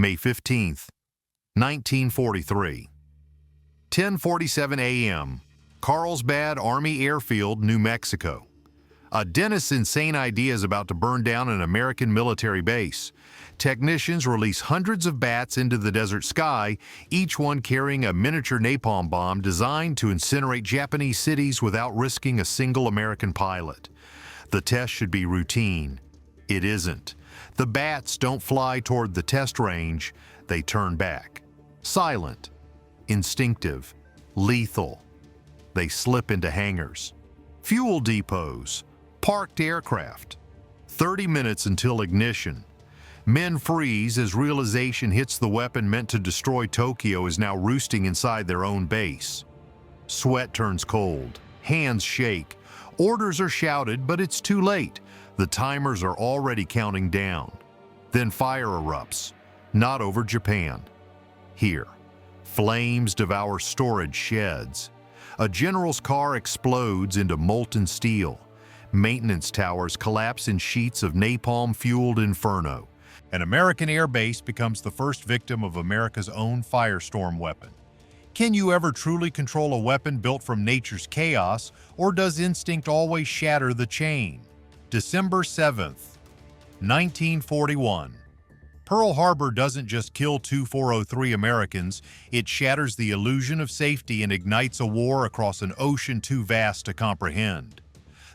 May 15th, 1943. 10:47 a.m., Carlsbad Army Airfield, New Mexico. A dentist's insane idea is about to burn down an American military base. Technicians release hundreds of bats into the desert sky, each one carrying a miniature napalm bomb designed to incinerate Japanese cities without risking a single American pilot. The test should be routine. It isn't. The bats don't fly toward the test range, they turn back. Silent, instinctive, lethal. They slip into hangars, fuel depots, parked aircraft. 30 minutes until ignition. Men freeze as realization hits the weapon meant to destroy Tokyo is now roosting inside their own base. Sweat turns cold, hands shake. Orders are shouted, but it's too late. The timers are already counting down. Then fire erupts, not over Japan. Here, flames devour storage sheds. A general's car explodes into molten steel. Maintenance towers collapse in sheets of napalm-fueled inferno. An American airbase becomes the first victim of America's own firestorm weapon. Can you ever truly control a weapon built from nature's chaos, or does instinct always shatter the chain? December 7th, 1941. Pearl Harbor doesn't just kill 2403 Americans, it shatters the illusion of safety and ignites a war across an ocean too vast to comprehend.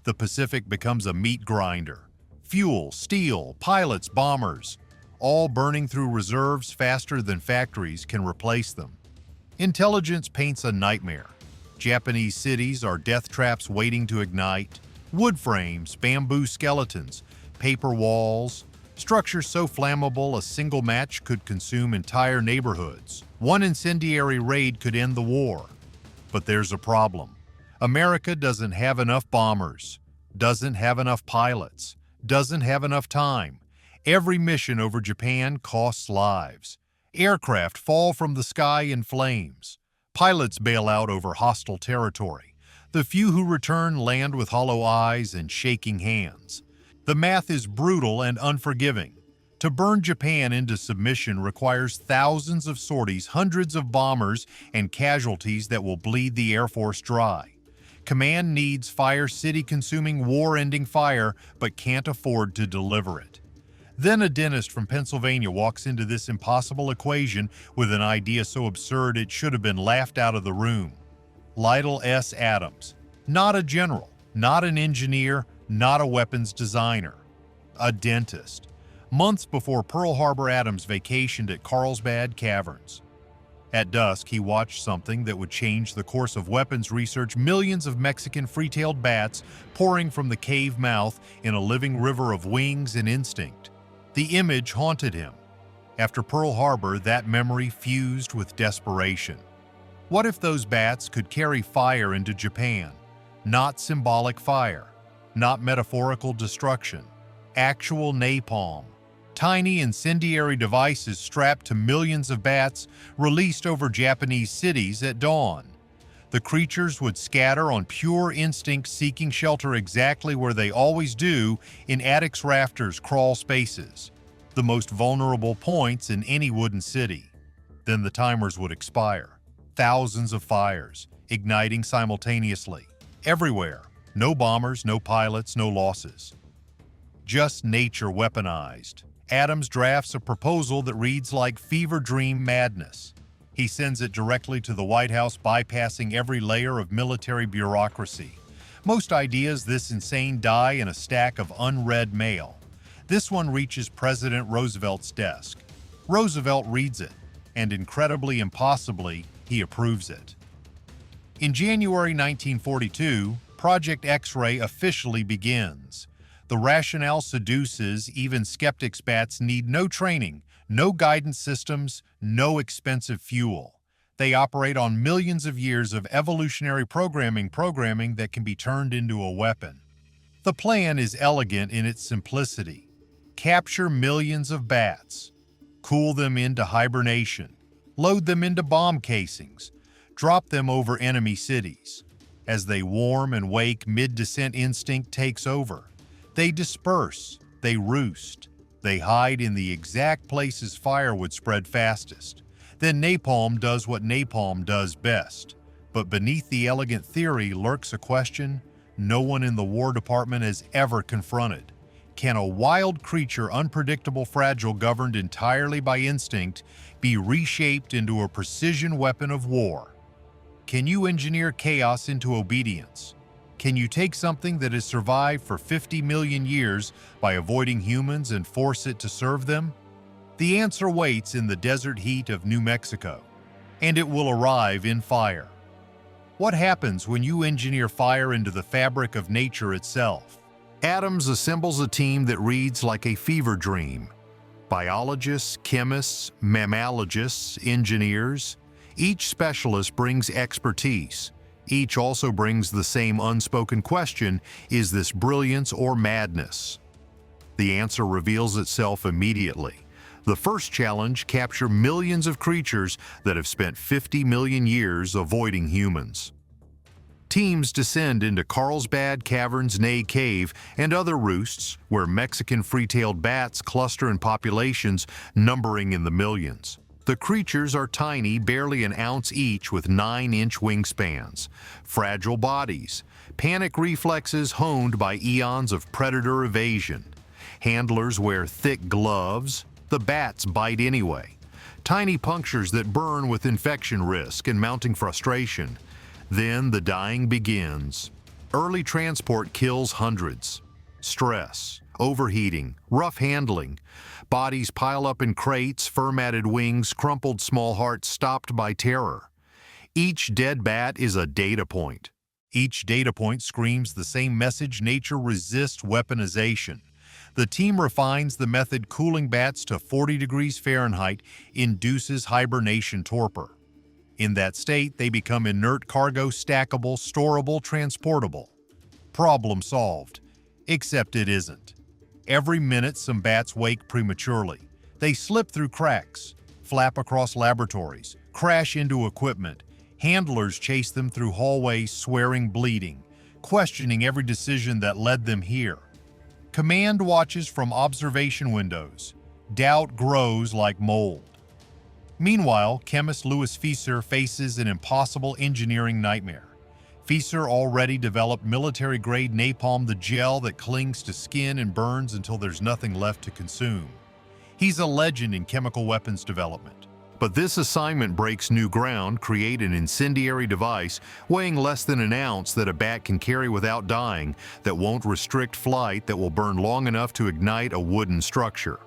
The Pacific becomes a meat grinder. Fuel, steel, pilots, bombers, all burning through reserves faster than factories can replace them. Intelligence paints a nightmare. Japanese cities are death traps waiting to ignite. Wood frames, bamboo skeletons, paper walls, structures so flammable a single match could consume entire neighborhoods. One incendiary raid could end the war. But there's a problem. America doesn't have enough bombers, doesn't have enough pilots, doesn't have enough time. Every mission over Japan costs lives. Aircraft fall from the sky in flames. Pilots bail out over hostile territory. The few who return land with hollow eyes and shaking hands. The math is brutal and unforgiving. To burn Japan into submission requires thousands of sorties, hundreds of bombers, and casualties that will bleed the Air Force dry. Command needs fire city-consuming, war-ending fire, but can't afford to deliver it. Then a dentist from Pennsylvania walks into this impossible equation with an idea so absurd it should have been laughed out of the room. Lytle S. Adams. Not a general, not an engineer, not a weapons designer. A dentist. Months before Pearl Harbor, Adams vacationed at Carlsbad Caverns. At dusk, he watched something that would change the course of weapons research. Millions of Mexican free-tailed bats pouring from the cave mouth in a living river of wings and instinct. The image haunted him. After Pearl Harbor, that memory fused with desperation. What if those bats could carry fire into Japan? Not symbolic fire, not metaphorical destruction, actual napalm. Tiny incendiary devices strapped to millions of bats released over Japanese cities at dawn. The creatures would scatter on pure instinct, seeking shelter exactly where they always do, in attics, rafters, crawl spaces, the most vulnerable points in any wooden city. Then the timers would expire. Thousands of fires, igniting simultaneously. Everywhere. No bombers, no pilots, no losses. Just nature weaponized. Adams drafts a proposal that reads like fever dream madness. He sends it directly to the White House, bypassing every layer of military bureaucracy. Most ideas this insane die in a stack of unread mail. This one reaches President Roosevelt's desk. Roosevelt reads it, and incredibly, impossibly, he approves it. In January 1942, Project X-ray officially begins. The rationale seduces even skeptics. Bats need no training, no guidance systems, no expensive fuel. They operate on millions of years of evolutionary programming that can be turned into a weapon. The plan is elegant in its simplicity. Capture millions of bats, cool them into hibernation, load them into bomb casings, drop them over enemy cities. As they warm and wake, mid-descent instinct takes over. They disperse, they roost. They hide in the exact places fire would spread fastest. Then napalm does what napalm does best. But beneath the elegant theory lurks a question no one in the War Department has ever confronted. Can a wild creature, unpredictable, fragile, governed entirely by instinct, be reshaped into a precision weapon of war? Can you engineer chaos into obedience? Can you take something that has survived for 50 million years by avoiding humans and force it to serve them? The answer waits in the desert heat of New Mexico, and it will arrive in fire. What happens when you engineer fire into the fabric of nature itself? Adams assembles a team that reads like a fever dream. Biologists, chemists, mammalogists, engineers. Each specialist brings expertise. Each also brings the same unspoken question, is this brilliance or madness? The answer reveals itself immediately. The first challenge: capture millions of creatures that have spent 50 million years avoiding humans. Teams descend into Carlsbad Caverns, Ney Cave, and other roosts where Mexican free-tailed bats cluster in populations numbering in the millions. The creatures are tiny, barely an ounce each, with 9-inch wingspans, fragile bodies, panic reflexes honed by eons of predator evasion. Handlers wear thick gloves. The bats bite anyway. Tiny punctures that burn with infection risk and mounting frustration. Then the dying begins. Early transport kills hundreds. Stress, overheating, rough handling. Bodies pile up in crates, fur-matted wings, crumpled small hearts stopped by terror. Each dead bat is a data point. Each data point screams the same message: nature resists weaponization. The team refines the method. Cooling bats to 40 degrees Fahrenheit induces hibernation torpor. In that state, they become inert cargo, stackable, storable, transportable. Problem solved. Except it isn't. Every minute, some bats wake prematurely. They slip through cracks, flap across laboratories, crash into equipment. Handlers chase them through hallways, swearing, bleeding, questioning every decision that led them here. Command watches from observation windows. Doubt grows like mold. Meanwhile, chemist Louis Fieser faces an impossible engineering nightmare. Fieser already developed military-grade napalm, the gel that clings to skin and burns until there's nothing left to consume. He's a legend in chemical weapons development. But this assignment breaks new ground: create an incendiary device weighing less than an ounce that a bat can carry without dying, that won't restrict flight, that will burn long enough to ignite a wooden structure.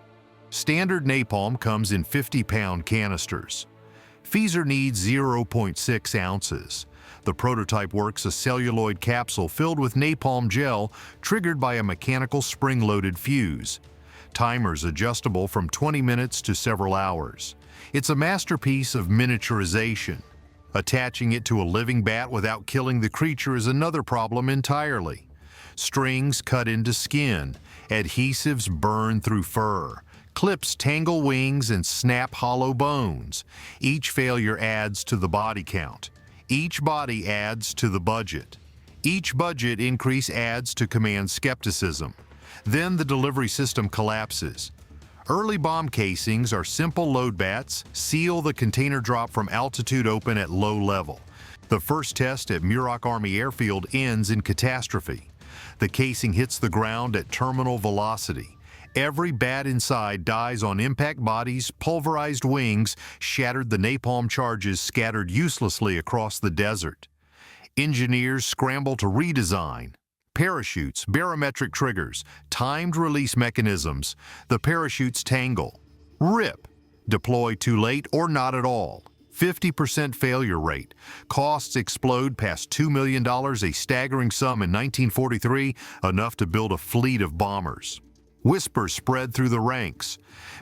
Standard napalm comes in 50-pound canisters. Fieser needs 0.6 ounces. The prototype works a celluloid capsule filled with napalm gel triggered by a mechanical spring-loaded fuse. Timers adjustable from 20 minutes to several hours. It's a masterpiece of miniaturization. Attaching it to a living bat without killing the creature is another problem entirely. Strings cut into skin. Adhesives burn through fur. Clips tangle wings and snap hollow bones. Each failure adds to the body count. Each body adds to the budget. Each budget increase adds to command skepticism. Then the delivery system collapses. Early bomb casings are simple load bats, seal the container drop from altitude open at low level. The first test at Muroc Army Airfield ends in catastrophe. The casing hits the ground at terminal velocity. Every bat inside dies on impact. Bodies, pulverized wings, shattered, the napalm charges scattered uselessly across the desert. Engineers scramble to redesign. Parachutes, barometric triggers, timed release mechanisms. The parachutes tangle. Rip. Deploy too late or not at all. 50% failure rate. Costs explode past $2 million, a staggering sum in 1943, enough to build a fleet of bombers. Whispers spread through the ranks.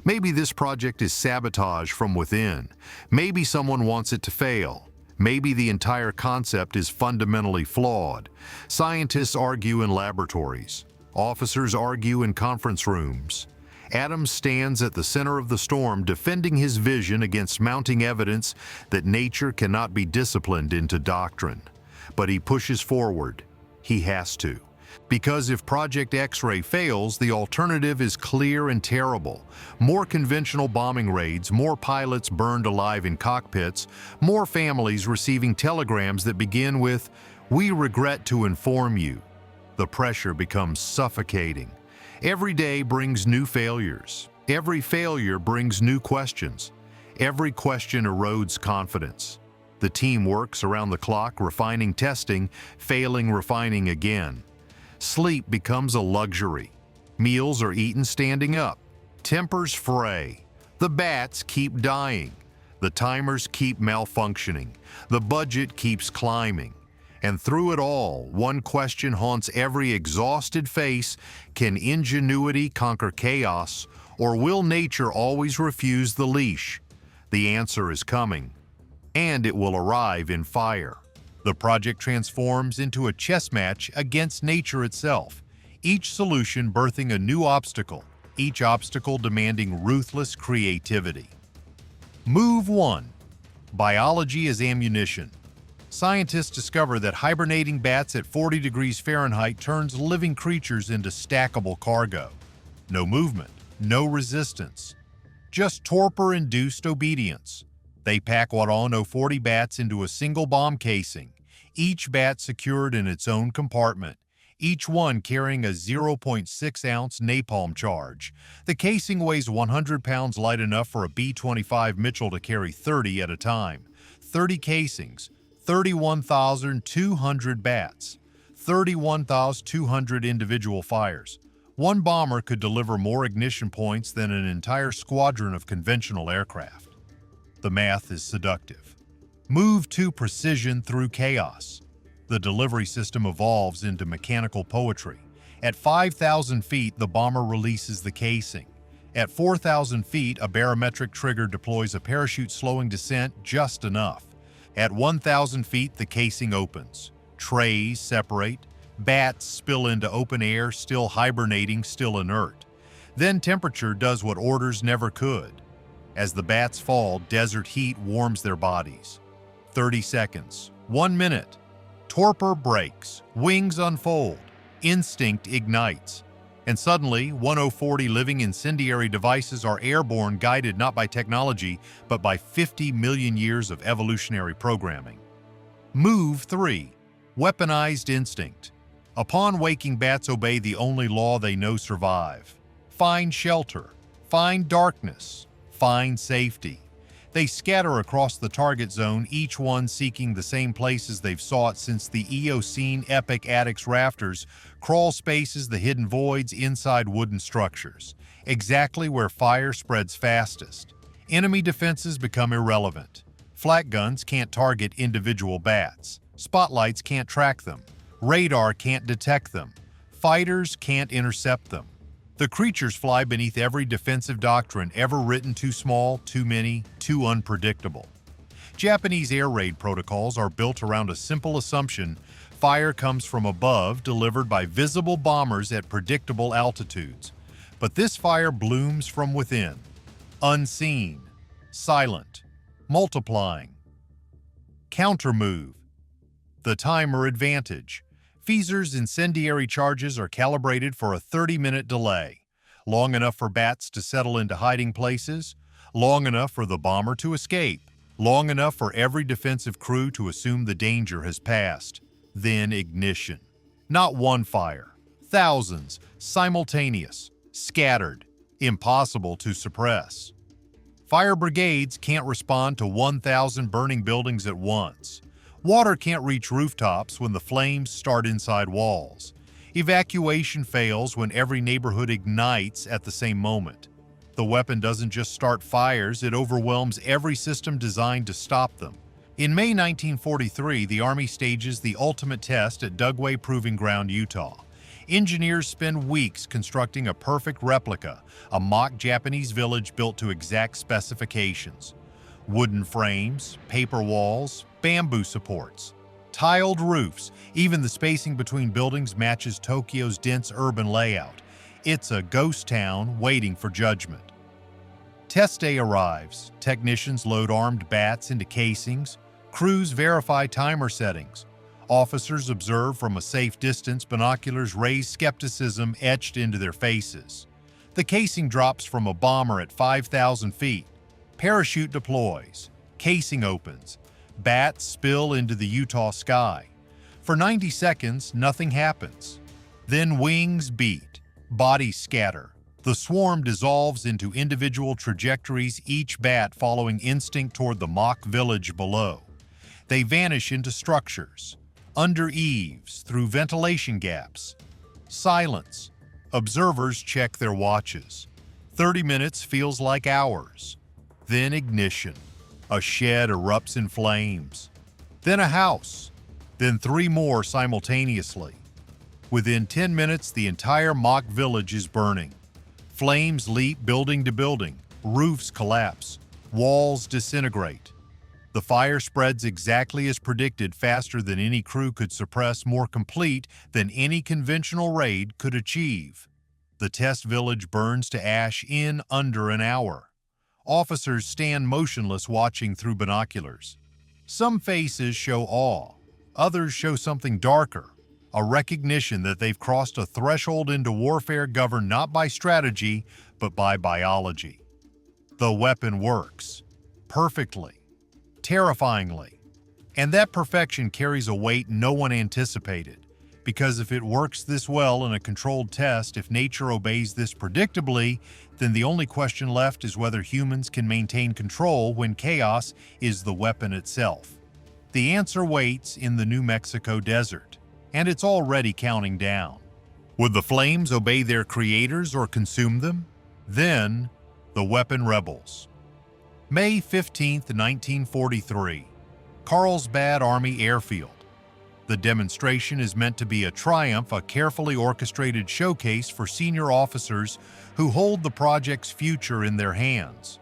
Maybe this project is sabotage from within. Maybe someone wants it to fail. Maybe the entire concept is fundamentally flawed. Scientists argue in laboratories. Officers argue in conference rooms. Adams stands at the center of the storm, defending his vision against mounting evidence that nature cannot be disciplined into doctrine. But he pushes forward. He has to. Because if Project X-ray fails, the alternative is clear and terrible. More conventional bombing raids, more pilots burned alive in cockpits, more families receiving telegrams that begin with, "We regret to inform you." The pressure becomes suffocating. Every day brings new failures. Every failure brings new questions. Every question erodes confidence. The team works around the clock, refining testing, failing, refining again. Sleep becomes a luxury. Meals are eaten standing up. Tempers fray. The bats keep dying. The timers keep malfunctioning. The budget keeps climbing. And through it all, one question haunts every exhausted face: can ingenuity conquer chaos, or will nature always refuse the leash? The answer is coming, and it will arrive in fire. The project transforms into a chess match against nature itself, each solution birthing a new obstacle, each obstacle demanding ruthless creativity. Move 1. Biology as ammunition. Scientists discover that hibernating bats at 40 degrees Fahrenheit turns living creatures into stackable cargo. No movement, no resistance, just torpor-induced obedience. They pack what all know 40 bats into a single bomb casing, each bat secured in its own compartment, each one carrying a 0.6-ounce napalm charge. The casing weighs 100 pounds, light enough for a B-25 Mitchell to carry 30 at a time. 30 casings, 31,200 bats, 31,200 individual fires. One bomber could deliver more ignition points than an entire squadron of conventional aircraft. The math is seductive. Move to precision through chaos. The delivery system evolves into mechanical poetry. At 5,000 feet, the bomber releases the casing. At 4,000 feet, a barometric trigger deploys a parachute, slowing descent just enough. At 1,000 feet, the casing opens. Trays separate. Bats spill into open air, still hibernating, still inert. Then temperature does what orders never could. As the bats fall, desert heat warms their bodies. 30 seconds, 1 minute. Torpor breaks, wings unfold, instinct ignites. And suddenly, 1040 living incendiary devices are airborne, guided not by technology, but by 50 million years of evolutionary programming. Move 3. Weaponized instinct. Upon waking, bats obey the only law they know: survive. Find shelter, find darkness, find safety. They scatter across the target zone, each one seeking the same places they've sought since the Eocene epic: attics, rafters, crawl spaces, the hidden voids inside wooden structures, exactly where fire spreads fastest. Enemy defenses become irrelevant. Flak guns can't target individual bats. Spotlights can't track them. Radar can't detect them. Fighters can't intercept them. The creatures fly beneath every defensive doctrine ever written: too small, too many, too unpredictable. Japanese air raid protocols are built around a simple assumption: fire comes from above, delivered by visible bombers at predictable altitudes. But this fire blooms from within, unseen, silent, multiplying. Countermove. The timer advantage. Feezer's incendiary charges are calibrated for a 30-minute delay, long enough for bats to settle into hiding places, long enough for the bomber to escape, long enough for every defensive crew to assume the danger has passed. Then ignition. Not one fire, thousands, simultaneous, scattered, impossible to suppress. Fire brigades can't respond to 1,000 burning buildings at once. Water can't reach rooftops when the flames start inside walls. Evacuation fails when every neighborhood ignites at the same moment. The weapon doesn't just start fires, it overwhelms every system designed to stop them. In May 1943, the Army stages the ultimate test at WWII Proving Ground, Utah. Engineers spend weeks constructing a perfect replica, a mock Japanese village built to exact specifications. Wooden frames, paper walls, bamboo supports, tiled roofs. Even the spacing between buildings matches Tokyo's dense urban layout. It's a ghost town waiting for judgment. Test day arrives. Technicians load armed bats into casings. Crews verify timer settings. Officers observe from a safe distance. Binoculars raise skepticism etched into their faces. The casing drops from a bomber at 5,000 feet. Parachute deploys. Casing opens. Bats spill into the Utah sky. For 90 seconds, nothing happens. Then wings beat. Bodies scatter. The swarm dissolves into individual trajectories, each bat following instinct toward the mock village below. They vanish into structures, under eaves, through ventilation gaps. Silence. Observers check their watches. 30 minutes feels like hours. Then ignition. A shed erupts in flames. Then a house. Then 3 more simultaneously. Within 10 minutes, the entire mock village is burning. Flames leap building to building. Roofs collapse. Walls disintegrate. The fire spreads exactly as predicted, faster than any crew could suppress, more complete than any conventional raid could achieve. The test village burns to ash in under an hour. Officers stand motionless, watching through binoculars. Some faces show awe. Others show something darker, a recognition that they've crossed a threshold into warfare governed not by strategy, but by biology. The weapon works. Perfectly. Terrifyingly. And that perfection carries a weight no one anticipated. Because if it works this well in a controlled test, if nature obeys this predictably, then the only question left is whether humans can maintain control when chaos is the weapon itself. The answer waits in the New Mexico desert, and it's already counting down. Would the flames obey their creators or consume them? Then, the weapon rebels. May 15, 1943, Carlsbad Army Airfield. The demonstration is meant to be a triumph, a carefully orchestrated showcase for senior officers who hold the project's future in their hands.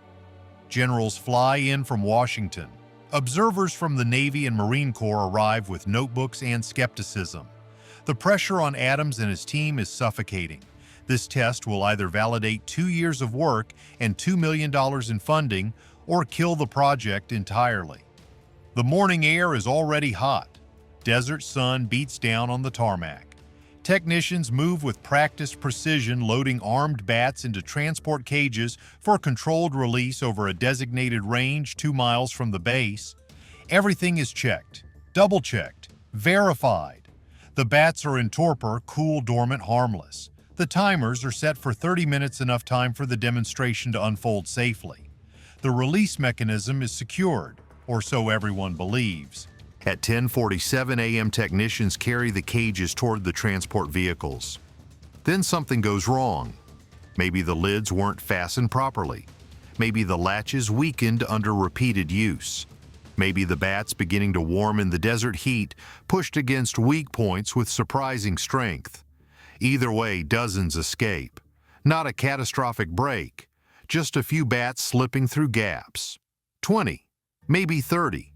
Generals fly in from Washington. Observers from the Navy and Marine Corps arrive with notebooks and skepticism. The pressure on Adams and his team is suffocating. This test will either validate 2 years of work and $2 million in funding, or kill the project entirely. The morning air is already hot. Desert sun beats down on the tarmac. Technicians move with practiced precision, loading armed bats into transport cages for controlled release over a designated range 2 miles from the base. Everything is checked, double-checked, verified. The bats are in torpor, cool, dormant, harmless. The timers are set for 30 minutes, enough time for the demonstration to unfold safely. The release mechanism is secured, or so everyone believes. At 10:47 a.m., technicians carry the cages toward the transport vehicles. Then something goes wrong. Maybe the lids weren't fastened properly. Maybe the latches weakened under repeated use. Maybe the bats, beginning to warm in the desert heat, pushed against weak points with surprising strength. Either way, dozens escape. Not a catastrophic break, just a few bats slipping through gaps. 20, maybe 30.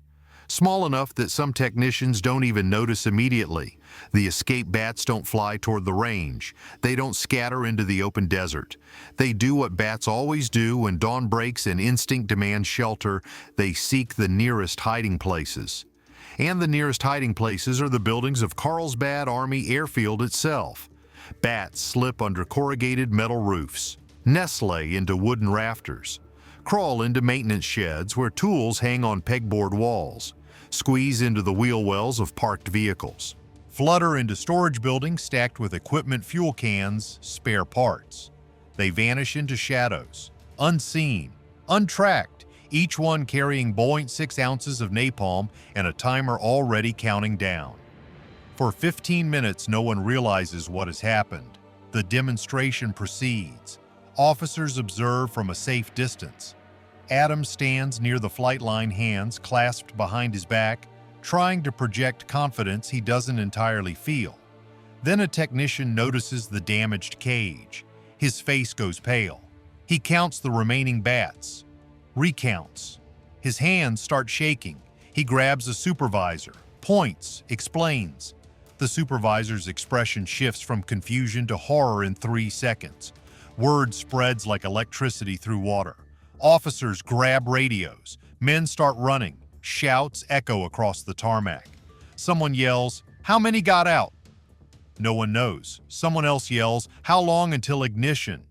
Small enough that some technicians don't even notice immediately. The escape bats don't fly toward the range. They don't scatter into the open desert. They do what bats always do when dawn breaks and instinct demands shelter. They seek the nearest hiding places. And the nearest hiding places are the buildings of Carlsbad Army Airfield itself. Bats slip under corrugated metal roofs, nestle into wooden rafters, crawl into maintenance sheds where tools hang on pegboard walls, squeeze into the wheel wells of parked vehicles, flutter into storage buildings stacked with equipment, fuel cans, spare parts. They vanish into shadows, unseen, untracked, each one carrying 0.6 ounces of napalm and a timer already counting down. For 15 minutes, no one realizes what has happened. The demonstration proceeds. Officers observe from a safe distance. Adams stands near the flight line, hands clasped behind his back, trying to project confidence he doesn't entirely feel. Then a technician notices the damaged cage. His face goes pale. He counts the remaining bats. Recounts. His hands start shaking. He grabs a supervisor, points, explains. The supervisor's expression shifts from confusion to horror in 3 seconds. Word spreads like electricity through water. Officers grab radios. Men start running. Shouts echo across the tarmac. Someone yells, "How many got out?" No one knows. Someone else yells, "How long until ignition?"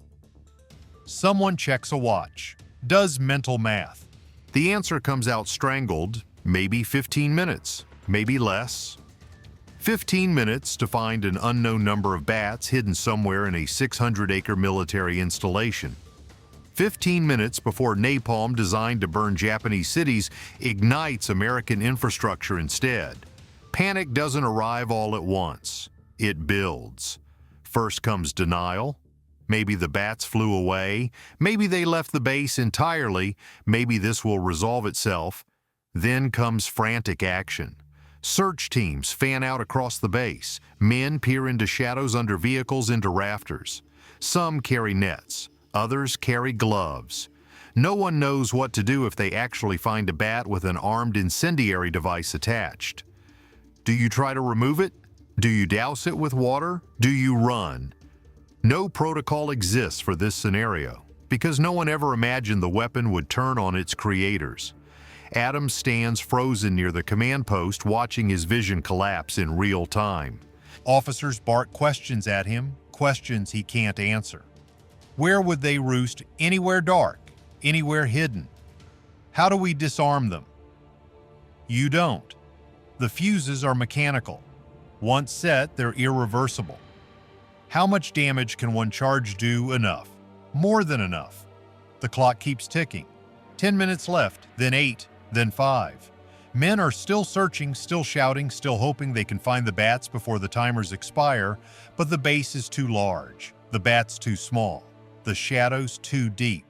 Someone checks a watch, does mental math. The answer comes out strangled, maybe 15 minutes, maybe less. 15 minutes to find an unknown number of bats hidden somewhere in a 600-acre military installation. 15 minutes before napalm designed to burn Japanese cities ignites American infrastructure instead. Panic doesn't arrive all at once. It builds. First comes denial. Maybe the bats flew away. Maybe they left the base entirely. Maybe this will resolve itself. Then comes frantic action. Search teams fan out across the base. Men peer into shadows under vehicles into rafters. Some carry nets. Others carry gloves. No one knows what to do if they actually find a bat with an armed incendiary device attached. Do you try to remove it? Do you douse it with water? Do you run? No protocol exists for this scenario because no one ever imagined the weapon would turn on its creators. Adams stands frozen near the command post, watching his vision collapse in real time. Officers bark questions at him, questions he can't answer. Where would they roost? Anywhere dark, anywhere hidden. How do we disarm them? You don't. The fuses are mechanical. Once set, they're irreversible. How much damage can one charge do? Enough. More than enough. The clock keeps ticking. 10 minutes left, then 8, then 5. Men are still searching, still shouting, still hoping they can find the bats before the timers expire, but the base is too large, the bats too small, the shadows too deep.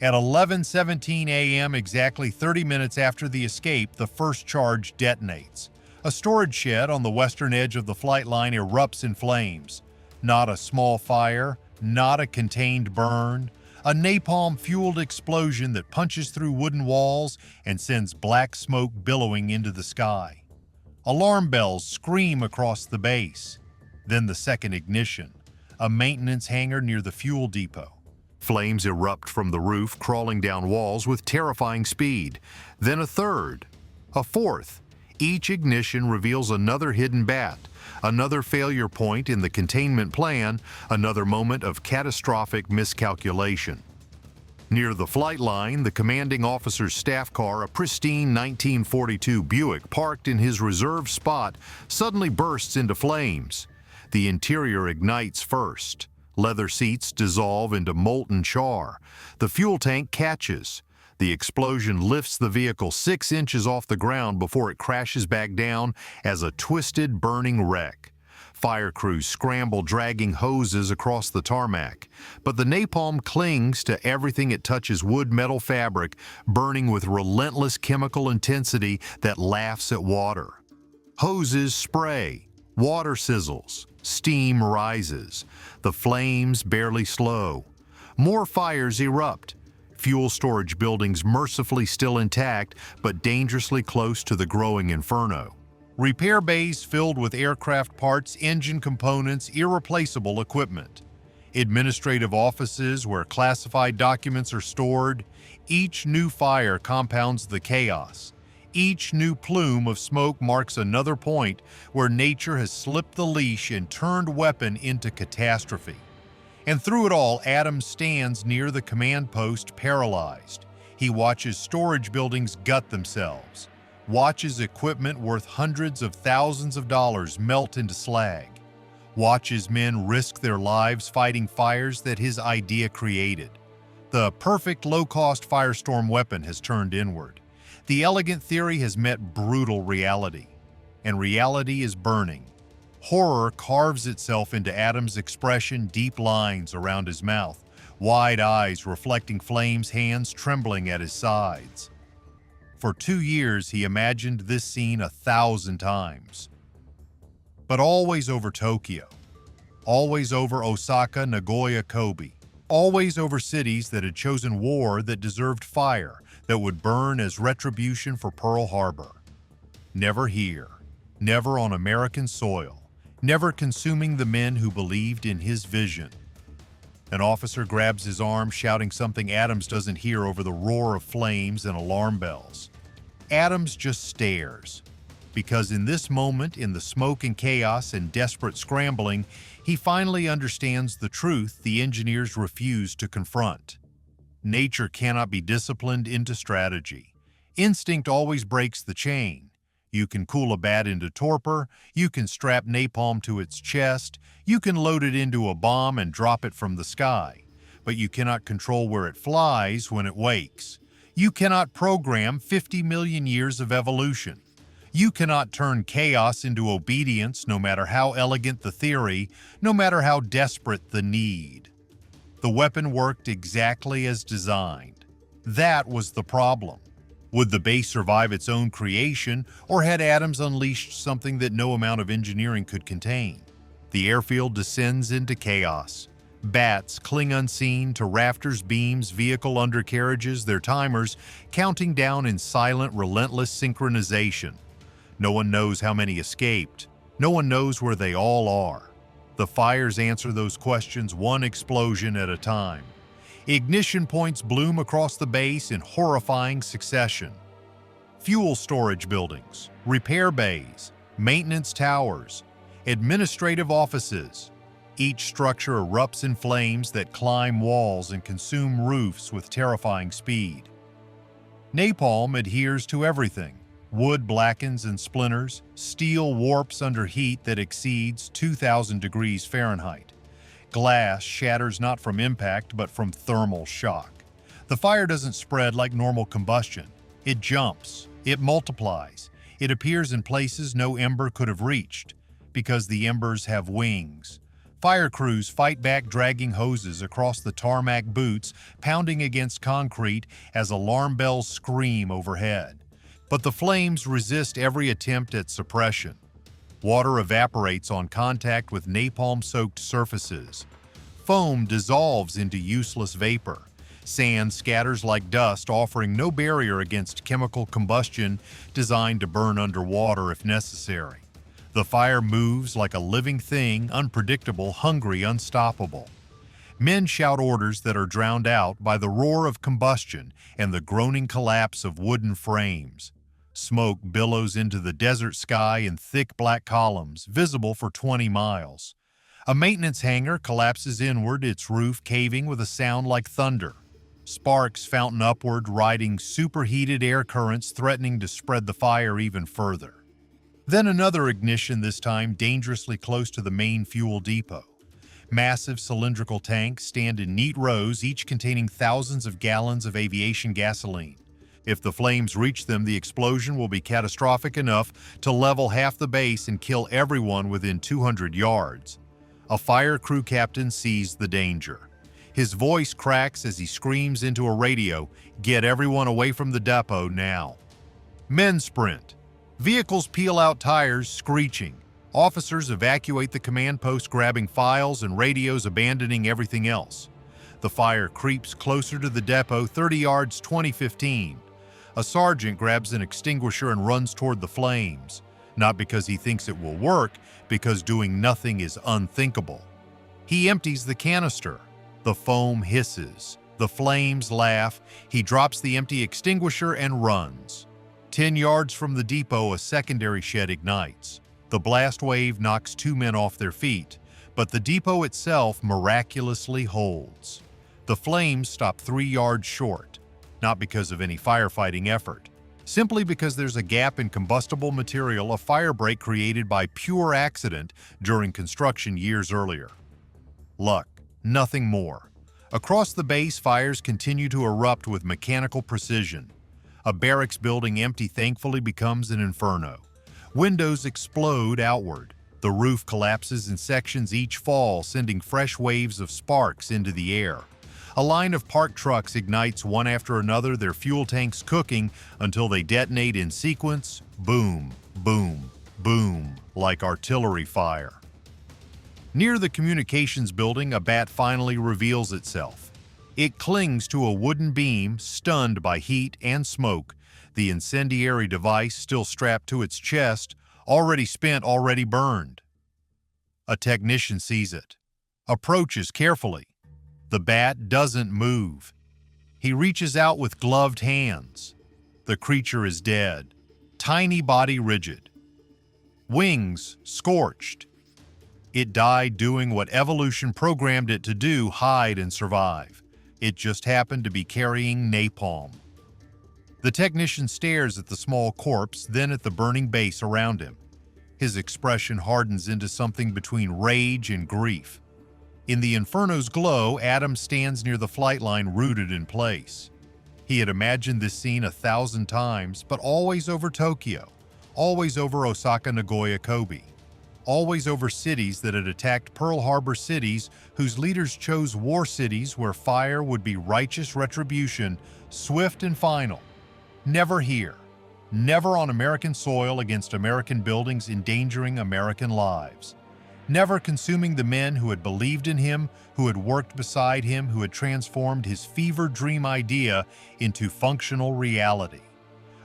At 11:17 a.m., exactly 30 minutes after the escape, the first charge detonates. A storage shed on the western edge of the flight line erupts in flames. Not a small fire, not a contained burn, a napalm-fueled explosion that punches through wooden walls and sends black smoke billowing into the sky. Alarm bells scream across the base. Then the second ignition, a maintenance hangar near the fuel depot. Flames erupt from the roof, crawling down walls with terrifying speed. Then a third, a fourth. Each ignition reveals another hidden bat, another failure point in the containment plan, another moment of catastrophic miscalculation. Near the flight line, the commanding officer's staff car, a pristine 1942 Buick parked in his reserved spot, suddenly bursts into flames. The interior ignites first. Leather seats dissolve into molten char. The fuel tank catches. The explosion lifts the vehicle 6 inches off the ground before it crashes back down as a twisted, burning wreck. Fire crews scramble, dragging hoses across the tarmac. But the napalm clings to everything it touches, wood, metal, fabric, burning with relentless chemical intensity that laughs at water. Hoses spray. Water sizzles. Steam rises. The flames barely slow. More fires erupt. Fuel storage buildings mercifully still intact, but dangerously close to the growing inferno. Repair bays filled with aircraft parts, engine components, irreplaceable equipment. Administrative offices where classified documents are stored. Each new fire compounds the chaos. Each new plume of smoke marks another point where nature has slipped the leash and turned weapon into catastrophe. And through it all, Adams stands near the command post, paralyzed. He watches storage buildings gut themselves, watches equipment worth hundreds of thousands of dollars melt into slag, watches men risk their lives fighting fires that his idea created. The perfect low-cost firestorm weapon has turned inward. The elegant theory has met brutal reality, and reality is burning. Horror carves itself into Adams' expression, deep lines around his mouth, wide eyes reflecting flames, hands trembling at his sides. For 2 years, he imagined this scene 1,000 times. But always over Tokyo, always over Osaka, Nagoya, Kobe, always over cities that had chosen war, that deserved fire, that would burn as retribution for Pearl Harbor. Never here, never on American soil. Never consuming the men who believed in his vision. An officer grabs his arm, shouting something Adams doesn't hear over the roar of flames and alarm bells. Adams just stares. because in this moment, in the smoke and chaos and desperate scrambling, he finally understands the truth the engineers refuse to confront. Nature cannot be disciplined into strategy. Instinct always breaks the chain. You can cool a bat into torpor, you can strap napalm to its chest, you can load it into a bomb and drop it from the sky, but you cannot control where it flies when it wakes. You cannot program 50 million years of evolution. You cannot turn chaos into obedience, no matter how elegant the theory, no matter how desperate the need. The weapon worked exactly as designed. That was the problem. Would the base survive its own creation, or had Adams unleashed something that no amount of engineering could contain? The airfield descends into chaos. Bats cling unseen to rafters, beams, vehicle undercarriages, their timers counting down in silent, relentless synchronization. No one knows how many escaped. No one knows where they all are. The fires answer those questions one explosion at a time. Ignition points bloom across the base in horrifying succession. Fuel storage buildings, repair bays, maintenance towers, administrative offices. Each structure erupts in flames that climb walls and consume roofs with terrifying speed. Napalm adheres to everything. Wood blackens and splinters, steel warps under heat that exceeds 2,000 degrees Fahrenheit. Glass shatters not from impact but from thermal shock. The fire doesn't spread like normal combustion. It jumps, it multiplies, it appears in places no ember could have reached, because the embers have wings. Fire crews fight back, dragging hoses across the tarmac, boots pounding against concrete as alarm bells scream overhead. But the flames resist every attempt at suppression. Water evaporates on contact with napalm-soaked surfaces. Foam dissolves into useless vapor. Sand scatters like dust, offering no barrier against chemical combustion designed to burn underwater if necessary. The fire moves like a living thing, unpredictable, hungry, unstoppable. Men shout orders that are drowned out by the roar of combustion and the groaning collapse of wooden frames. Smoke billows into the desert sky in thick black columns, visible for 20 miles. A maintenance hangar collapses inward, its roof caving with a sound like thunder. Sparks fountain upward, riding superheated air currents threatening to spread the fire even further. Then another ignition, this time dangerously close to the main fuel depot. Massive cylindrical tanks stand in neat rows, each containing thousands of gallons of aviation gasoline. If the flames reach them, the explosion will be catastrophic enough to level half the base and kill everyone within 200 yards. A fire crew captain sees the danger. His voice cracks as he screams into a radio, "Get everyone away from the depot now." Men sprint. Vehicles peel out tires, screeching. Officers evacuate the command post, grabbing files and radios, abandoning everything else. The fire creeps closer to the depot, 30 yards, 20-15. A sergeant grabs an extinguisher and runs toward the flames, not because he thinks it will work, because doing nothing is unthinkable. He empties the canister. The foam hisses. The flames laugh. He drops the empty extinguisher and runs. 10 yards from the depot, a secondary shed ignites. The blast wave knocks 2 men off their feet, but the depot itself miraculously holds. The flames stop 3 yards short, not because of any firefighting effort, simply because there's a gap in combustible material, a fire break created by pure accident during construction years earlier. Luck, nothing more. Across the base, fires continue to erupt with mechanical precision. A barracks building empty thankfully becomes an inferno. Windows explode outward. The roof collapses in sections, each fall sending fresh waves of sparks into the air. A line of parked trucks ignites one after another, their fuel tanks cooking until they detonate in sequence, boom, boom, boom, like artillery fire. Near the communications building, a bat finally reveals itself. It clings to a wooden beam, stunned by heat and smoke, the incendiary device still strapped to its chest, already spent, already burned. A technician sees it, approaches carefully. The bat doesn't move. He reaches out with gloved hands. The creature is dead, tiny body rigid. Wings scorched. It died doing what evolution programmed it to do: hide and survive. It just happened to be carrying napalm. The technician stares at the small corpse, then at the burning base around him. His expression hardens into something between rage and grief. In the inferno's glow, Adam stands near the flight line, rooted in place. He had imagined this scene 1,000 times, but always over Tokyo, always over Osaka, Nagoya, Kobe, always over cities that had attacked Pearl Harbor, cities whose leaders chose war cities where fire would be righteous retribution, swift and final. Never here, never on American soil against American buildings, endangering American lives. Never consuming the men who had believed in him, who had worked beside him, who had transformed his fever dream idea into functional reality.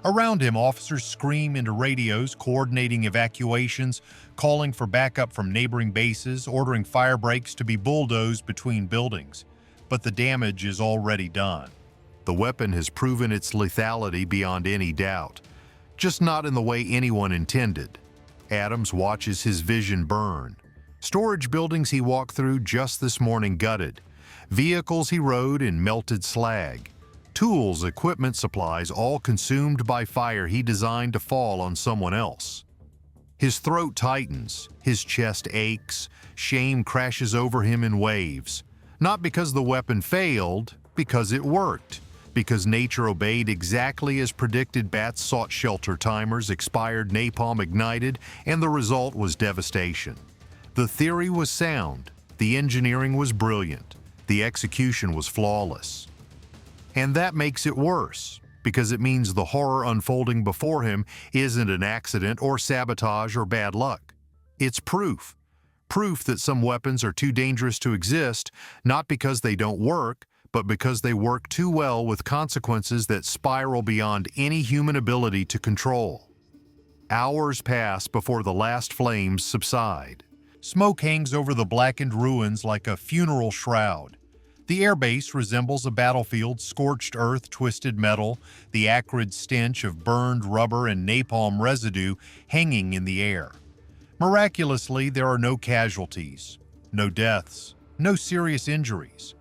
Around him, officers scream into radios, coordinating evacuations, calling for backup from neighboring bases, ordering fire breaks to be bulldozed between buildings. But the damage is already done. The weapon has proven its lethality beyond any doubt, just not in the way anyone intended. Adams watches his vision burn. Storage buildings he walked through just this morning gutted. Vehicles he rode in melted slag. Tools, equipment, supplies, all consumed by fire he designed to fall on someone else. His throat tightens, his chest aches, shame crashes over him in waves. Not because the weapon failed, because it worked. Because nature obeyed exactly as predicted. Bats sought shelter, timers expired, napalm ignited, and the result was devastation. The theory was sound, the engineering was brilliant, the execution was flawless. And that makes it worse, because it means the horror unfolding before him isn't an accident or sabotage or bad luck. It's proof. Proof that some weapons are too dangerous to exist, not because they don't work, but because they work too well, with consequences that spiral beyond any human ability to control. Hours pass before the last flames subside. Smoke hangs over the blackened ruins like a funeral shroud. The airbase resembles a battlefield: scorched earth, twisted metal, the acrid stench of burned rubber and napalm residue hanging in the air. Miraculously, there are no casualties, no deaths, no serious injuries.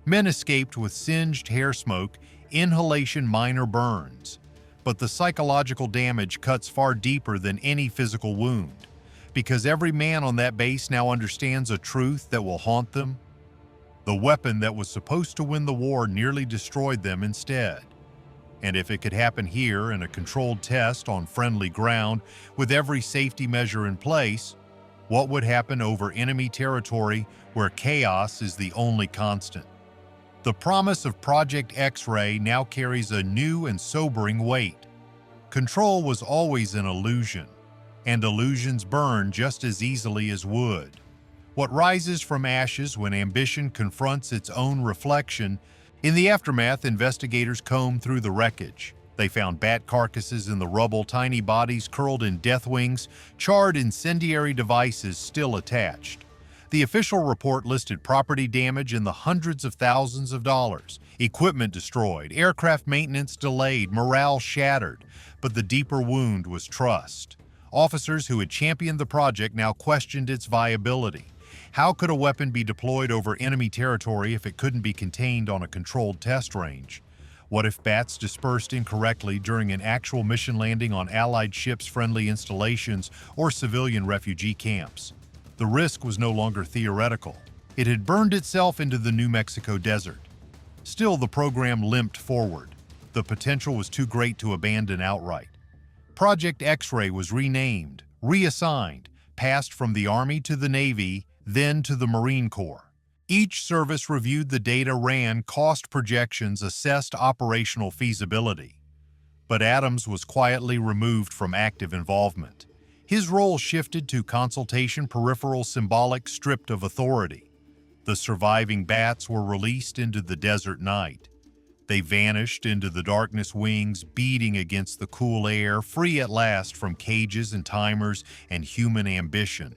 Men escaped with singed hair smoke, inhalation, minor burns. But the psychological damage cuts far deeper than any physical wound, because every man on that base now understands a truth that will haunt them. The weapon that was supposed to win the war nearly destroyed them instead. And if it could happen here in a controlled test on friendly ground with every safety measure in place, what would happen over enemy territory where chaos is the only constant? The promise of Project X-Ray now carries a new and sobering weight. Control was always an illusion, and illusions burn just as easily as wood. What rises from ashes when ambition confronts its own reflection? In the aftermath, investigators combed through the wreckage. They found bat carcasses in the rubble, tiny bodies curled in death wings, charred incendiary devices still attached. The official report listed property damage in the hundreds of thousands of dollars, equipment destroyed, aircraft maintenance delayed, morale shattered. But the deeper wound was trust. Officers who had championed the project now questioned its viability. How could a weapon be deployed over enemy territory if it couldn't be contained on a controlled test range? What if bats dispersed incorrectly during an actual mission landing on Allied ships, friendly installations, or civilian refugee camps? The risk was no longer theoretical. It had burned itself into the New Mexico desert. Still, the program limped forward. The potential was too great to abandon outright. Project X-Ray was renamed, reassigned, passed from the Army to the Navy, then to the Marine Corps. Each service reviewed the data, ran cost projections, assessed operational feasibility. But Adams was quietly removed from active involvement. His role shifted to consultation, peripheral, symbolic, stripped of authority. The surviving bats were released into the desert night. They vanished into the darkness, wings beating against the cool air, free at last from cages and timers and human ambition.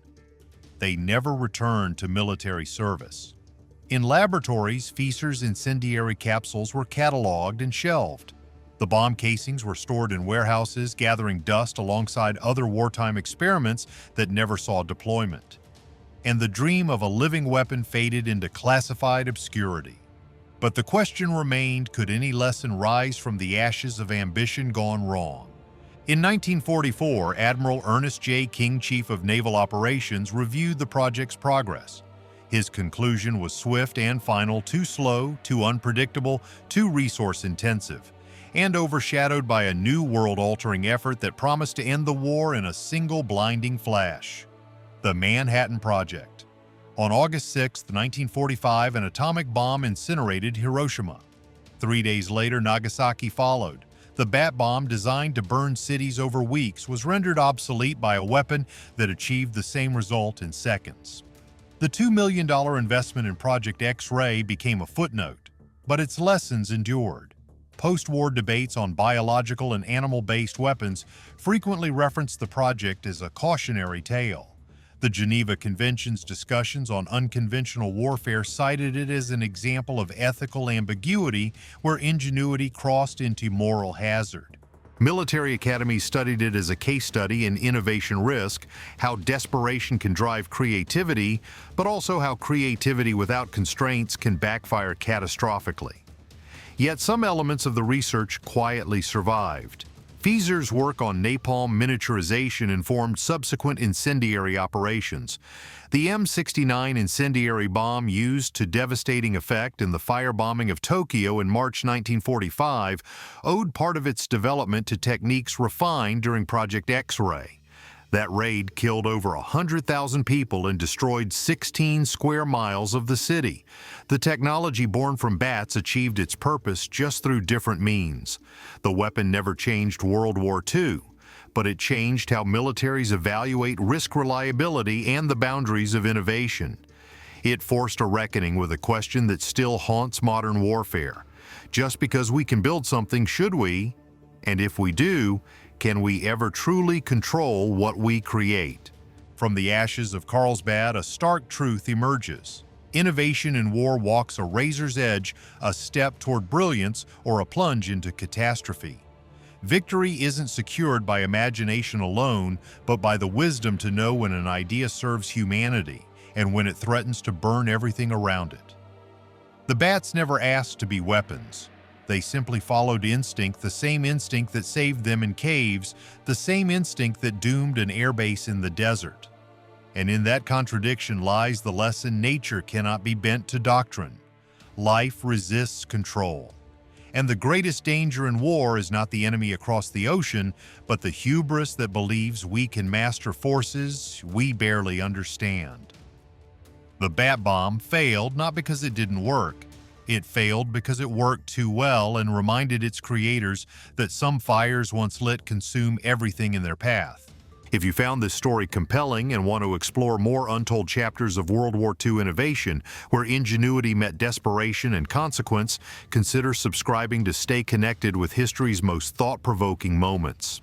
They never returned to military service. In laboratories, Fieser's incendiary capsules were cataloged and shelved. The bomb casings were stored in warehouses, gathering dust alongside other wartime experiments that never saw deployment. And the dream of a living weapon faded into classified obscurity. But the question remained, could any lesson rise from the ashes of ambition gone wrong? In 1944, Admiral Ernest J. King, Chief of Naval Operations, reviewed the project's progress. His conclusion was swift and final: too slow, too unpredictable, too resource-intensive, and overshadowed by a new world-altering effort that promised to end the war in a single blinding flash: the Manhattan Project. On August 6, 1945, an atomic bomb incinerated Hiroshima. 3 days later, Nagasaki followed. The Bat bomb, designed to burn cities over weeks, was rendered obsolete by a weapon that achieved the same result in seconds. The $2 million investment in Project X-ray became a footnote, but its lessons endured. Post-war debates on biological and animal-based weapons frequently referenced the project as a cautionary tale. The Geneva Convention's discussions on unconventional warfare cited it as an example of ethical ambiguity where ingenuity crossed into moral hazard. Military academies studied it as a case study in innovation risk, how desperation can drive creativity, but also how creativity without constraints can backfire catastrophically. Yet some elements of the research quietly survived. Fieser's work on napalm miniaturization informed subsequent incendiary operations. The M69 incendiary bomb used to devastating effect in the firebombing of Tokyo in March 1945 owed part of its development to techniques refined during Project X-ray. That raid killed over 100,000 people and destroyed 16 square miles of the city. The technology born from bats achieved its purpose just through different means. The weapon never changed World War II, but it changed how militaries evaluate risk reliability and the boundaries of innovation. It forced a reckoning with a question that still haunts modern warfare. Just because we can build something, should we? And if we do, can we ever truly control what we create? From the ashes of Carlsbad, a stark truth emerges. Innovation in war walks a razor's edge, a step toward brilliance or a plunge into catastrophe. Victory isn't secured by imagination alone, but by the wisdom to know when an idea serves humanity and when it threatens to burn everything around it. The bats never asked to be weapons. They simply followed instinct, the same instinct that saved them in caves, the same instinct that doomed an airbase in the desert. And in that contradiction lies the lesson: nature cannot be bent to doctrine. Life resists control. And the greatest danger in war is not the enemy across the ocean, but the hubris that believes we can master forces we barely understand. The Bat bomb failed not because it didn't work. It failed because it worked too well and reminded its creators that some fires once lit consume everything in their path. If you found this story compelling and want to explore more untold chapters of World War II innovation where ingenuity met desperation and consequence, consider subscribing to stay connected with history's most thought-provoking moments.